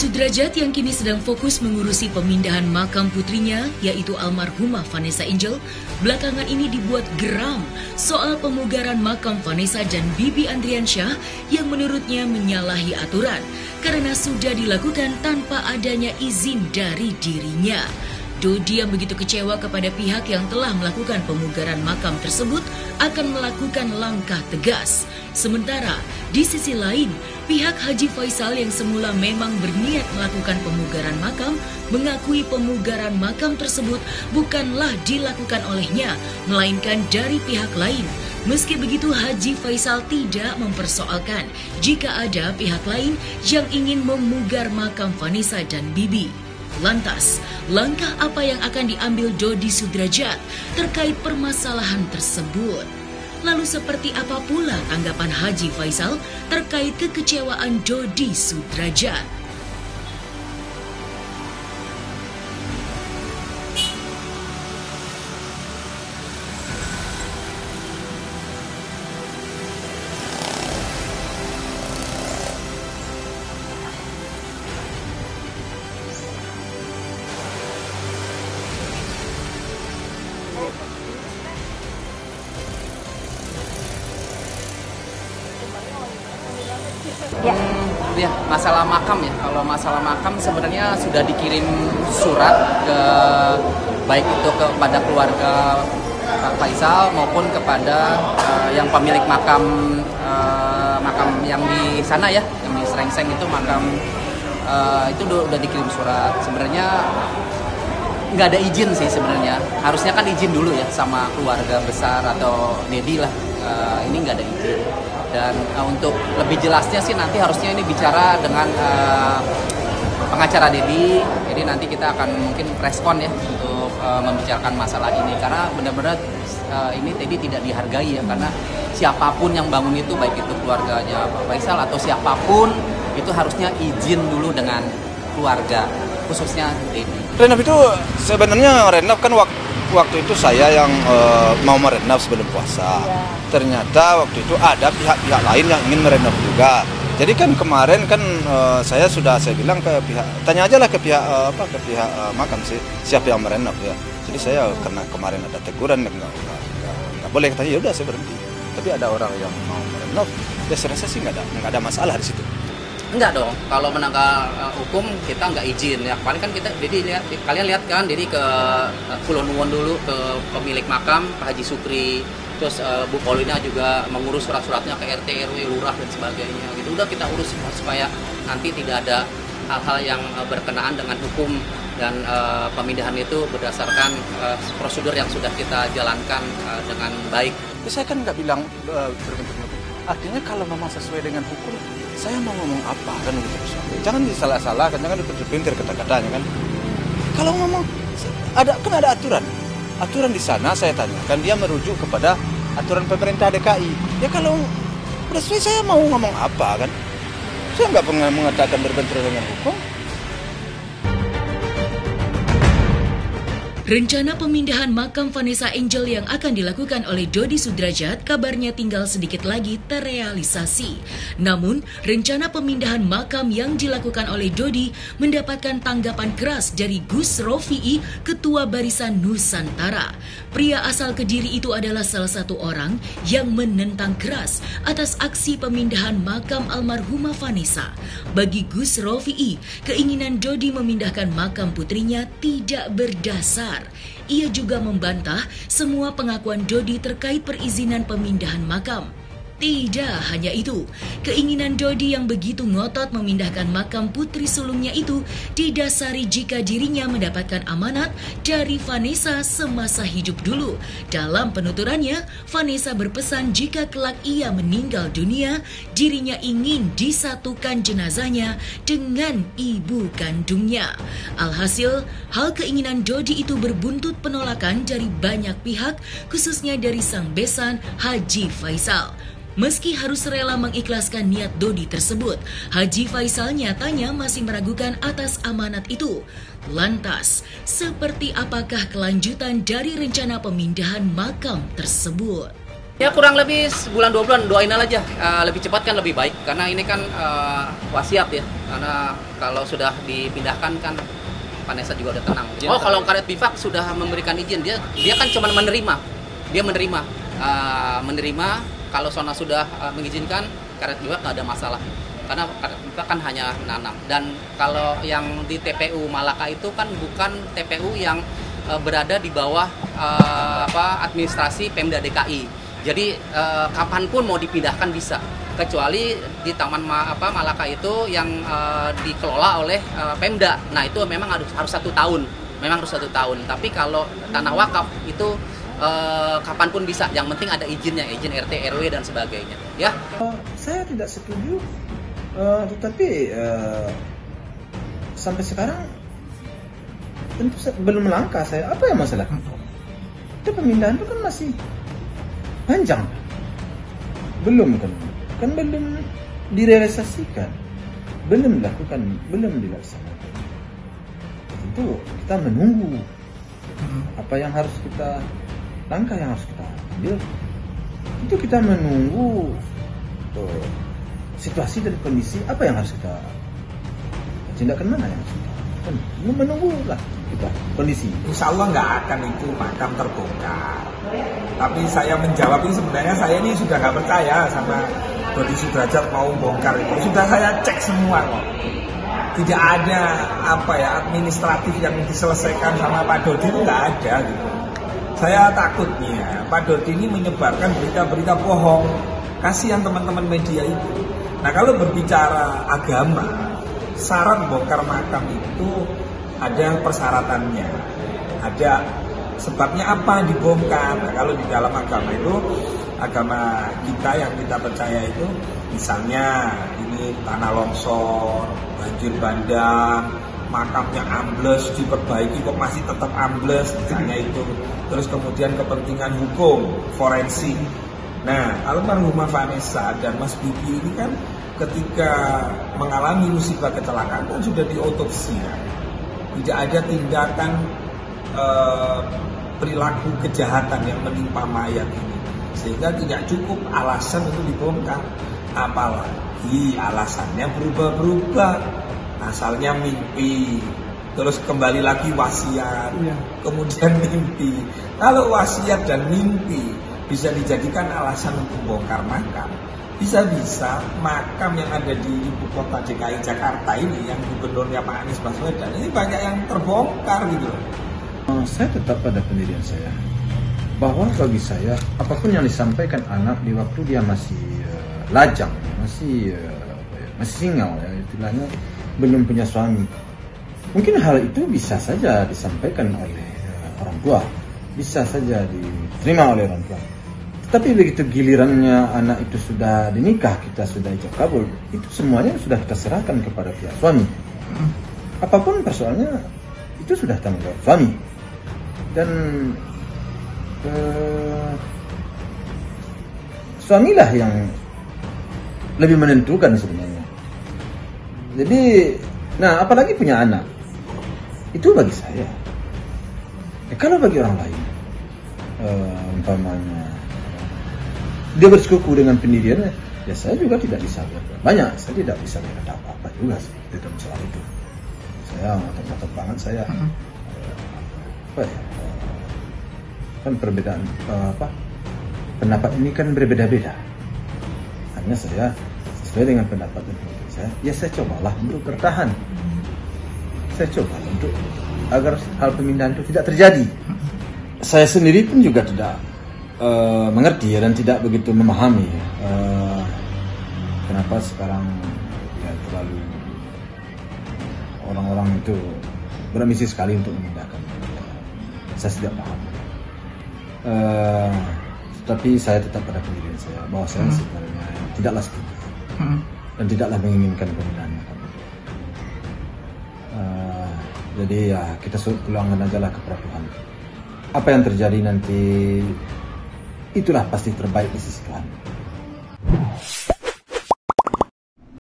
Sudrajat yang kini sedang fokus mengurusi pemindahan makam putrinya, yaitu almarhumah Vanessa Angel, belakangan ini dibuat geram soal pemugaran makam Vanessa dan Bibi Andriansyah yang menurutnya menyalahi aturan karena sudah dilakukan tanpa adanya izin dari dirinya. Dodi yang begitu kecewa kepada pihak yang telah melakukan pemugaran makam tersebut akan melakukan langkah tegas. Sementara di sisi lain, pihak Haji Faisal yang semula memang berniat melakukan pemugaran makam mengakui pemugaran makam tersebut bukanlah dilakukan olehnya, melainkan dari pihak lain. Meski begitu, Haji Faisal tidak mempersoalkan jika ada pihak lain yang ingin memugar makam Vanessa dan Bibi. Lantas, langkah apa yang akan diambil Dodi Sudrajat terkait permasalahan tersebut? Lalu seperti apa pula tanggapan Haji Faisal terkait kekecewaan Dodi Sudrajat? Ya, masalah makam ya. Kalau masalah makam sebenarnya sudah dikirim surat ke baik itu kepada keluarga Pak Faisal maupun kepada yang pemilik makam yang di sana ya, yang di Srengseng itu makam itu udah dikirim surat. Sebenarnya nggak ada izin sih sebenarnya. Harusnya kan izin dulu ya sama keluarga besar atau Dedi lah. Ini nggak ada izin. Dan untuk lebih jelasnya sih nanti harusnya ini bicara dengan pengacara Dedi. Jadi nanti kita akan mungkin respon ya untuk membicarakan masalah ini. Karena benar-benar ini Dedi tidak dihargai ya. Karena siapapun yang bangun itu, baik itu keluarganya Pak Faisal atau siapapun, itu harusnya izin dulu dengan keluarga, khususnya Dedi. Renov itu sebenarnya Renov kan waktu itu saya yang mau merenov sebelum puasa. Ternyata waktu itu ada pihak-pihak lain yang ingin merenov juga. Jadi kan kemarin kan saya bilang ke pihak, tanya aja lah ke pihak makam sih, siapa yang merenov ya. Jadi saya karena kemarin ada teguran nggak boleh, katanya ya udah saya berhenti. Tapi ada orang yang mau merenov, ya saya rasa sih nggak ada masalah di situ. Enggak dong, kalau menanggal hukum kita nggak izin ya. Paling kan kita, jadi kalian lihat kan, jadi ke Pulau Nuwun dulu ke pemilik makam Pak Haji Sukri, terus Bu Paulina juga mengurus surat-suratnya ke RT, RW, lurah dan sebagainya. Gitu udah kita urus supaya nanti tidak ada hal-hal yang berkenaan dengan hukum dan pemindahan itu berdasarkan prosedur yang sudah kita jalankan dengan baik. Saya kan nggak bilang berbentuk hukum. Artinya kalau memang sesuai dengan hukum, saya mau ngomong apa kan gitu. Jangan disalah-salahkan, jangan dipelintir kata-katanya kan. Kalau ngomong ada aturan. Aturan di sana saya tanyakan, dia merujuk kepada aturan pemerintah DKI. Ya kalau udah sesuai, saya mau ngomong apa kan. Saya nggak pernah mengatakan berbenturan dengan hukum. Rencana pemindahan makam Vanessa Angel yang akan dilakukan oleh Dodi Sudrajat kabarnya tinggal sedikit lagi terrealisasi. Namun, rencana pemindahan makam yang dilakukan oleh Dodi mendapatkan tanggapan keras dari Gus Rofi'i, Ketua Barisan Nusantara. Pria asal Kediri itu adalah salah satu orang yang menentang keras atas aksi pemindahan makam almarhumah Vanessa. Bagi Gus Rofi'i, keinginan Dodi memindahkan makam putrinya tidak berdasar. Ia juga membantah semua pengakuan Dodi terkait perizinan pemindahan makam. Tidak hanya itu, keinginan Dodi yang begitu ngotot memindahkan makam putri sulungnya itu didasari jika dirinya mendapatkan amanat dari Vanessa semasa hidup dulu. Dalam penuturannya, Vanessa berpesan jika kelak ia meninggal dunia, dirinya ingin disatukan jenazahnya dengan ibu kandungnya. Alhasil, hal keinginan Dodi itu berbuntut penolakan dari banyak pihak, khususnya dari sang besan Haji Faisal. Meski harus rela mengikhlaskan niat Dodi tersebut, Haji Faisal nyatanya masih meragukan atas amanat itu. Lantas, seperti apakah kelanjutan dari rencana pemindahan makam tersebut? Ya kurang lebih sebulan 2 bulan, doain aja lebih cepat kan lebih baik, karena ini kan wasiat ya, karena kalau sudah dipindahkan kan Vanessa juga udah tenang. Oh kalau karet bifak sudah memberikan izin, dia kan cuma menerima, menerima kalau Sona sudah mengizinkan karet bifak nggak ada masalah, karena karet bifak kan hanya nanam. Dan kalau yang di TPU Malaka itu kan bukan TPU yang berada di bawah administrasi Pemda DKI. Jadi kapanpun mau dipindahkan bisa, kecuali di Taman Malaka itu yang dikelola oleh Pemda. Nah itu memang harus 1 tahun, Tapi kalau tanah wakaf itu kapanpun bisa, yang penting ada izinnya, izin RT, RW dan sebagainya. Ya. Saya tidak setuju, tetapi sampai sekarang tentu belum langkah saya. Apa yang masalah? Itu pemindahan itu kan masih panjang, belum direalisasikan, belum dilakukan, belum dilaksanakan. Tentu kita menunggu apa yang harus kita, langkah yang harus kita ambil. Itu kita menunggu situasi dan kondisi apa yang harus kita tindakan, mana yang harus kita menunggulah kita kondisi. Insya Allah nggak akan itu makam terbongkar. Tapi saya menjawab ini, sebenarnya saya ini sudah nggak percaya sama Dodi Sudrajat mau bongkar itu. Sudah saya cek semua kok. Tidak ada administratif yang diselesaikan sama Pak Dodi, itu nggak ada gitu. Saya takutnya Pak Dodi ini menyebarkan berita-berita bohong. Kasihan teman-teman media itu. Nah kalau berbicara agama, syarat bongkar makam itu ada persyaratannya, ada sebabnya apa dibongkar. Nah, kalau di dalam agama itu, agama kita yang kita percaya itu, misalnya ini tanah longsor, banjir bandang, makamnya ambles, diperbaiki kok masih tetap ambles, misalnya itu. Terus kemudian kepentingan hukum, forensik. Nah, almarhumah Vanessa dan Mas Bibi ini kan ketika mengalami musibah kecelakaan kan sudah diotopsi ya. Tidak ada tindakan perilaku kejahatan yang menimpa mayat ini, sehingga tidak cukup alasan untuk dibongkar. Apalagi alasannya berubah-berubah, asalnya mimpi, terus kembali lagi wasiat, kemudian mimpi. Kalau wasiat dan mimpi bisa dijadikan alasan untuk bongkar makam, bisa-bisa makam yang ada di ibu kota DKI Jakarta ini, yang gubernurnya Pak Anies Baswedan, ini banyak yang terbongkar gitu. Saya tetap pada pendirian saya, bahwa bagi saya apapun yang disampaikan anak di waktu dia masih lajang, masih singal ya, istilahnya belum punya suami, mungkin hal itu bisa saja disampaikan oleh orang tua, bisa saja diterima oleh orang tua. Tapi begitu gilirannya anak itu sudah dinikah, kita sudah ijab kabul, itu semuanya sudah kita serahkan kepada pihak suami. Apapun persoalannya, itu sudah tanggung jawab suami. Dan suamilah yang lebih menentukan sebenarnya. Jadi, nah apalagi punya anak, itu bagi saya. Kalau bagi orang lain, umpamanya dia bersekuku dengan pendiriannya, ya saya juga tidak bisa banyak, saya tidak bisa berkata apa-apa juga dalam soal itu. Saya ngotot-ngotot banget, saya kan perbedaan pendapat ini kan berbeda-beda. Hanya saya sesuai dengan pendapat dan pendapat saya, ya saya cobalah untuk bertahan. Saya coba untuk agar hal pemindahan itu tidak terjadi. Saya sendiri pun juga tidak mengerti dan tidak begitu memahami kenapa sekarang ya terlalu orang-orang itu berambisi sekali untuk memindahkan. Saya tidak paham. Tapi saya tetap pada pendirian saya bahwa saya sebenarnya tidaklah setuju dan tidaklah menginginkan pemindahan. Jadi ya kita pulangkan aja lah kepada Tuhan. Apa yang terjadi nanti itulah pasti terbaik di sisi Tuhan.